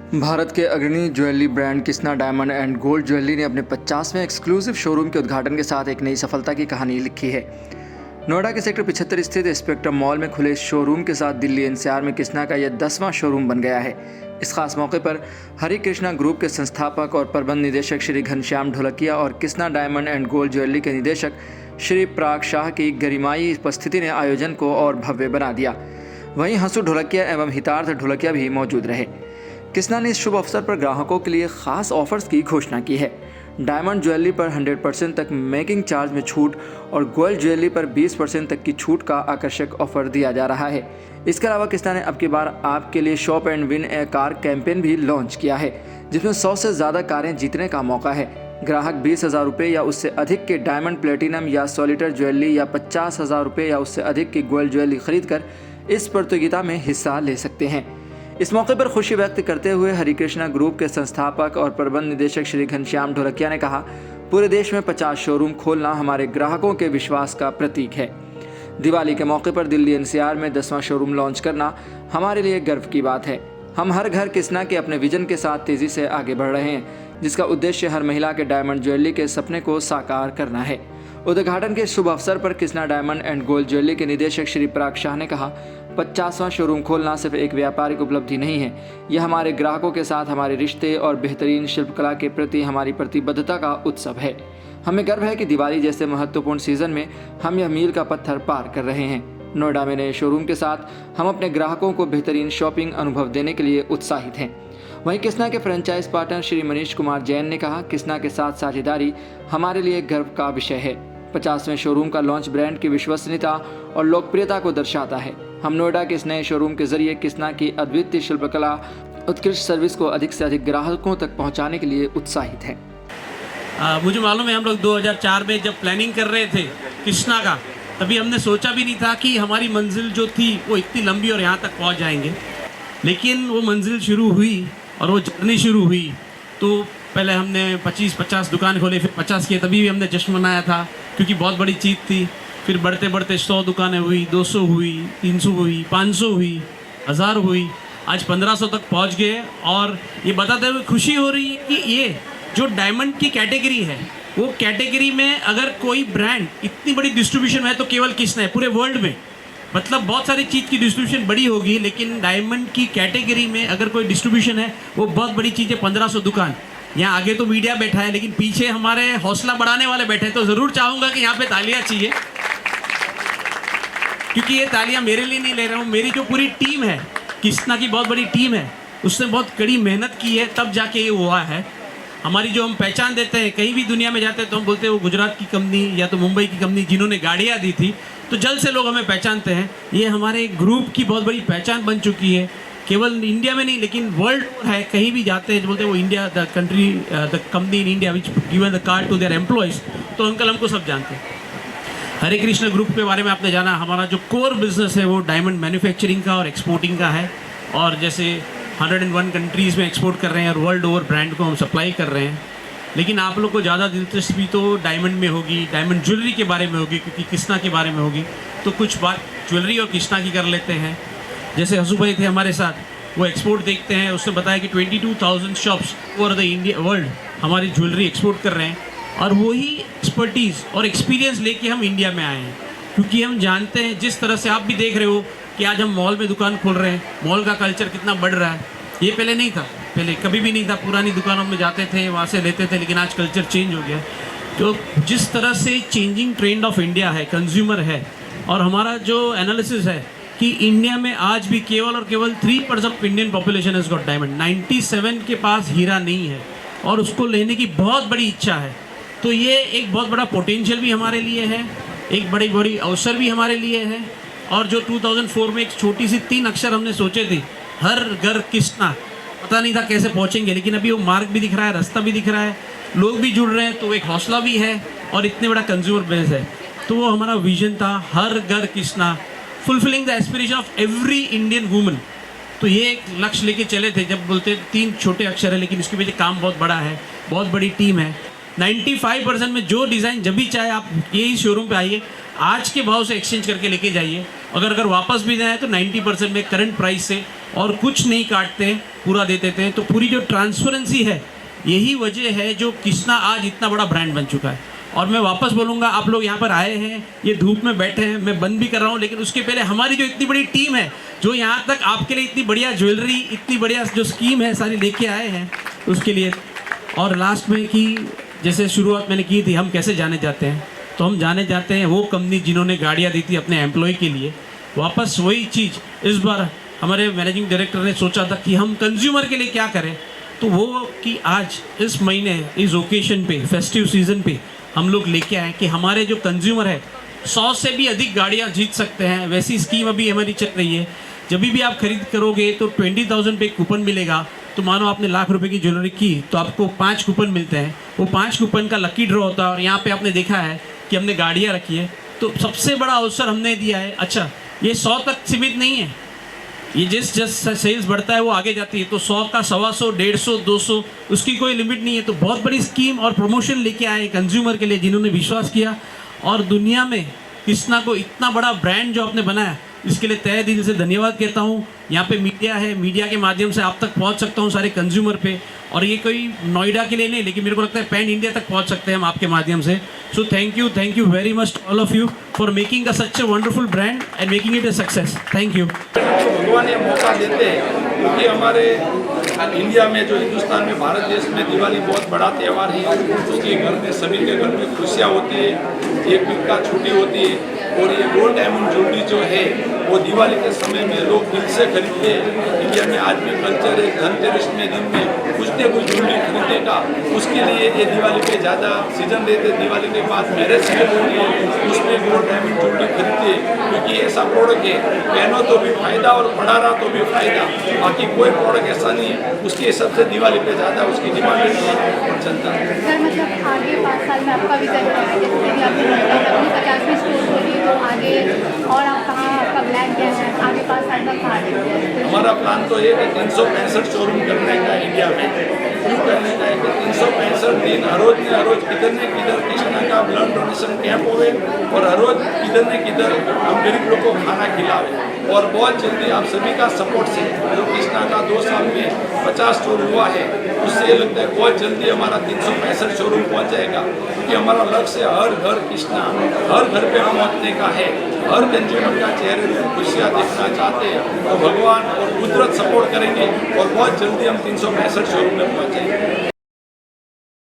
भारत के अग्रणी jewellery brand Krishna diamond and gold jewellery ने अपने 50वें एक्सक्लूसिव शोरूम के उद्घाटन के साथ एक नई सफलता की कहानी लिखी है। नोएडा के सेक्टर 75 स्थित स्पेक्ट्रम मॉल में खुले इस शोरूम के साथ दिल्ली एनसीआर में कृष्णा का यह 10वां शोरूम बन गया है। इस खास मौके पर हरि कृष्णा ग्रुप के संस्थापक और प्रबंध निदेशक श्री घनश्याम ढोलकिया और Krishna diamond and gold jewellery के निदेशक श्री पराग शाह की गरिमाई उपस्थिति ने आयोजन को और भव्य बना दिया। वहीं हंसू ढोलकिया एवं हितार्थ ढोलकिया भी मौजूद रहे। कृष्णा ने इस शुभ अवसर पर ग्राहकों के लिए खास ऑफर्स की घोषणा की है। डायमंड ज्वेलरी पर 100% तक मेकिंग चार्ज में छूट और गोल्ड ज्वेलरी पर 20% तक की छूट का आकर्षक ऑफर दिया जा रहा है। इसके अलावा कृष्णा ने अब की बार आपके लिए shop and win A car campaign भी लॉन्च किया है, जिसमें 100 से ज़्यादा कारें जीतने का मौका है। ग्राहक 20,000 रुपये या उससे अधिक के डायमंड प्लेटिनम या सॉलिटर ज्वेलरी या 50,000 रुपये या उससे अधिक की गोल्ड ज्वेलरी खरीद कर इस प्रतियोगिता में हिस्सा ले सकते हैं। इस मौके पर खुशी व्यक्त करते हुए हरिकृष्णा ग्रुप के संस्थापक और प्रबंध निदेशक श्री घनश्याम ढोलकिया ने कहा, पूरे देश में 50 शोरूम खोलना हमारे ग्राहकों के विश्वास का प्रतीक है। दिवाली के मौके पर दिल्ली एनसीआर में 10वां शोरूम लॉन्च करना हमारे लिए गर्व की बात है। हम हर घर कृष्णा के अपने विजन के साथ तेजी से आगे बढ़ रहे हैं, जिसका उद्देश्य हर महिला के डायमंड ज्वेलरी के सपने को साकार करना है। उद्घाटन के शुभ अवसर पर Krishna diamond and gold jewellery के निदेशक श्री पराग शाह ने कहा, 50वां शोरूम खोलना सिर्फ एक व्यापारिक उपलब्धि नहीं है, यह हमारे ग्राहकों के साथ हमारे रिश्ते और बेहतरीन शिल्पकला के प्रति हमारी प्रतिबद्धता का उत्सव है। हमें गर्व है कि दिवाली जैसे महत्वपूर्ण सीजन में हम यह मील का पत्थर पार कर रहे हैं। नोएडा में नए शोरूम के साथ हम अपने ग्राहकों को बेहतरीन शॉपिंग अनुभव देने के लिए उत्साहित हैं। वहीं कृष्णा के फ्रेंचाइज पार्टनर श्री मनीष कुमार जैन ने कहा, कृष्णा के साथ साझेदारी हमारे लिए गर्व का विषय है। 50वें शोरूम का लॉन्च ब्रांड की विश्वसनीयता और लोकप्रियता को दर्शाता है। हम नोएडा के इस नए शोरूम के जरिए कृष्णा की अद्वितीय शिल्पकला, उत्कृष्ट सर्विस को अधिक से अधिक ग्राहकों तक पहुंचाने के लिए उत्साहित हैं। मुझे मालूम है, हम लोग 2004 में जब प्लानिंग कर रहे थे कृष्णा का, तभी हमने सोचा भी नहीं था कि हमारी मंजिल जो थी वो इतनी लंबी और यहाँ तक पहुँच जाएंगे। लेकिन वो मंजिल शुरू हुई और वो जर्नी शुरू हुई तो पहले हमने 25-50 दुकान खोले, फिर 50 किए, तभी भी हमने जश्न मनाया था क्योंकि बहुत बड़ी चीज़ थी। फिर बढ़ते बढ़ते 100 दुकानें हुई, 200 हुई, 300 हुई, 500 हुई, 1000 हुई, आज 1500 तक पहुंच गए। और ये बताते हुए खुशी हो रही है कि ये जो डायमंड की कैटेगरी है, वो कैटेगरी में अगर कोई ब्रांड इतनी बड़ी डिस्ट्रीब्यूशन है तो केवल कृष्णा है पूरे वर्ल्ड में। मतलब बहुत सारी चीज़ की डिस्ट्रीब्यूशन बड़ी होगी, लेकिन डायमंड की कैटेगरी में अगर कोई डिस्ट्रीब्यूशन है वो बहुत बड़ी चीज़ है। 1500 दुकान, यहाँ आगे तो मीडिया बैठा है लेकिन पीछे हमारे हौसला बढ़ाने वाले बैठे हैं, तो ज़रूर चाहूँगा कि यहाँ पे तालियाँ चाहिए, क्योंकि ये तालियाँ मेरे लिए नहीं ले रहा हूँ, मेरी जो पूरी टीम है, कृष्णा की बहुत बड़ी टीम है, उसने बहुत कड़ी मेहनत की है, तब जाके ये हुआ है। हमारी जो हम पहचान देते हैं, कहीं भी दुनिया में जाते हैं तो हम बोलते हैं वो गुजरात की कंपनी या तो मुंबई की कंपनी जिन्होंने गाड़ियाँ दी थी, तो जल्द से लोग हमें पहचानते हैं। ये हमारे ग्रुप की बहुत बड़ी पहचान बन चुकी है, केवल इंडिया में नहीं लेकिन वर्ल्ड है। कहीं भी जाते हैं बोलते हैं वो India, the country, the company in India which given the card to their employees, तो अंकल हमको सब जानते हैं। हरे कृष्ण ग्रुप के बारे में आपने जाना, हमारा जो कोर बिजनेस है वो डायमंड मैन्युफैक्चरिंग का और एक्सपोर्टिंग का है, और जैसे 101 कंट्रीज़ में एक्सपोर्ट कर रहे हैं और वर्ल्ड ओवर ब्रांड को हम सप्लाई कर रहे हैं। लेकिन आप लोग को ज़्यादा दिलचस्पी तो डायमंड में होगी, डायमंड ज्वेलरी के बारे में होगी, क्योंकि कृष्णा के बारे में होगी, तो कुछ बात ज्वेलरी और कृष्णा की कर लेते हैं। जैसे हसू भाई थे हमारे साथ, वो एक्सपोर्ट देखते हैं, उसने बताया कि 22,000 shops over the India world हमारी ज्वेलरी एक्सपोर्ट कर रहे हैं, और वही एक्सपर्टीज़ और एक्सपीरियंस लेके हम इंडिया में आए हैं। क्योंकि हम जानते हैं, जिस तरह से आप भी देख रहे हो कि आज हम मॉल में दुकान खोल रहे हैं, मॉल का कल्चर कितना बढ़ रहा है। ये पहले नहीं था, पहले कभी भी नहीं था, पुरानी दुकानों में जाते थे, वहाँ से लेते थे, लेकिन आज कल्चर चेंज हो गया। तो जिस तरह से चेंजिंग ट्रेंड ऑफ इंडिया है, कंज्यूमर है, और हमारा जो एनालिसिस है कि इंडिया में आज भी केवल और केवल 3% of Indian population has got diamond, 97 के पास हीरा नहीं है और उसको लेने की बहुत बड़ी इच्छा है। तो ये एक बहुत बड़ा पोटेंशियल भी हमारे लिए है, एक बड़ी बड़ी अवसर भी हमारे लिए है। और जो 2004 में एक छोटी सी 3 अक्षर हमने सोचे थे, हर घर कृष्णा, पता नहीं था कैसे पहुँचेंगे, लेकिन अभी वो मार्ग भी दिख रहा है, रास्ता भी दिख रहा है, लोग भी जुड़ रहे हैं, तो एक हौसला भी है और इतने बड़ा कंज्यूमर बेस है। तो वो हमारा विजन था, हर घर Krishna, fulfilling the aspiration of every Indian woman. तो ये एक लक्ष्य लेके चले थे। जब बोलते 3 छोटे अक्षर है, लेकिन इसके पीछे काम बहुत बड़ा है, बहुत बड़ी टीम है। 95% में जो डिज़ाइन जब भी चाहे आप यही शोरूम पे आइए, आज के भाव से एक्सचेंज करके लेके जाइए। अगर वापस भी जाए तो 90% में करंट प्राइस से और कुछ नहीं काटते, पूरा दे देते हैं। तो पूरी जो ट्रांसपेरेंसी है, यही वजह है जो कृष्णा आज इतना बड़ा ब्रांड बन चुका है। और मैं वापस बोलूँगा, आप लोग यहाँ पर आए हैं, ये धूप में बैठे हैं, मैं बंद भी कर रहा हूँ, लेकिन उसके पहले हमारी जो इतनी बड़ी टीम है, जो यहाँ तक आपके लिए इतनी बढ़िया ज्वेलरी, इतनी बढ़िया जो स्कीम है सारी लेके आए हैं, उसके लिए। और लास्ट में कि जैसे शुरुआत मैंने की थी, हम कैसे जाने जाते हैं, तो हम जाने जाते हैं वो कंपनी जिन्होंने गाड़ियाँ दी थी अपने एम्प्लॉय के लिए। वापस वही चीज़ इस बार हमारे मैनेजिंग डायरेक्टर ने सोचा था कि हम कंज्यूमर के लिए क्या करें, तो वो कि आज इस महीने इस ओकेशन पे, फेस्टिव सीजन पे हम लोग लेके आए कि हमारे जो कंज्यूमर है 100 से भी अधिक गाड़ियाँ जीत सकते हैं। वैसी स्कीम अभी हमारी चल रही है। जब भी आप खरीद करोगे तो 20,000 पे कूपन मिलेगा। तो मानो आपने ₹1,00,000 की ज्वेलरी की तो आपको 5 कूपन मिलते हैं। वो 5 कूपन का लकी ड्रॉ होता है। और यहाँ पे आपने देखा है कि हमने गाड़ियाँ रखी है, तो सबसे बड़ा अवसर हमने दिया है। अच्छा, ये 100 तक सीमित नहीं है, ये जिस सेल्स बढ़ता है वो आगे जाती है। तो 100 का 125, 150, 200 उसकी कोई लिमिट नहीं है। तो बहुत बड़ी स्कीम और प्रमोशन लेके आए कंज्यूमर के लिए, जिन्होंने विश्वास किया। और दुनिया में कृष्णा को इतना बड़ा ब्रांड जो आपने बनाया, इसके लिए तहे दिल से धन्यवाद कहता हूँ। यहाँ पे मीडिया है, मीडिया के माध्यम से आप तक पहुँच सकता हूँ सारे कंज्यूमर पे। और ये कोई नोएडा के लिए नहीं, लेकिन मेरे को लगता है पैन इंडिया तक पहुँच सकते हैं हम आपके माध्यम से। So thank you very much all of you for making a such a wonderful brand and making it a success. Thank you. भगवान ये मौका देते हैं क्योंकि हमारे इंडिया में, जो हिंदुस्तान में, भारत देश में दिवाली बहुत बड़ा त्यौहार है। उसके घर में, सभी के घर में खुशियाँ होती है, एक वीक का छुट्टी होती है। और ये गोल्ड डायमंड ज्वेलरी जो है वो दिवाली के समय में लोग दिल से खरीदते हैं। इंडिया में आज भी कल्चर है, धनतेरस में दिन में कुछ न कुछ ज्वेलरी खरीदने का। उसके लिए ये दिवाली पे ज़्यादा सीजन देते। दिवाली के बाद मैरिज सीजन होती है, उसमें गोल्ड डायमंड ज्वेलरी खरीदते हैं, क्योंकि ऐसा प्रोडक्ट है, पहनो तो भी फायदा और पढ़ा रहा तो भी फायदा। बाकी कोई प्रोडक्ट ऐसा नहीं है। उसके हिसाब से दिवाली पे ज़्यादा उसकी डिमांड चलता है। सर, मतलब आगे 5 साल में आपका विजन है, जैसे भी आपने बताया अपनी 50वीं स्टोर खोली, तो आगे और आप कहाँ, आपका प्लान क्या है आगे 5 साल में कहाँ? हमारा प्लान तो ये है कि 365 शोरूम करने का इंडिया में। क्यों करने का है कि 365 दिन हर रोज किधर न किधर कृष्णा का ब्लड डोनेशन कैंप होवे और हर रोज किधर न किधर हम गरीब लोग को खाना खिलावे। और बहुत जल्दी आप सभी का सपोर्ट से, जो कृष्णा का 2 साल में 50 स्टोर हुआ है, उससे ये लगता है बहुत जल्दी हमारा 365 शोरूम पहुँच जाएगा। क्योंकि हमारा लक्ष्य हर घर कृष्णा, हर घर पे पहुँचने का है। हर कंज्यूमर का चेहरे में खुशियाँ देखना चाहते हैं, तो भगवान और कुदरत सपोर्ट करेंगे और बहुत जल्दी हम 365 शोरूम में पहुँच जाएंगे।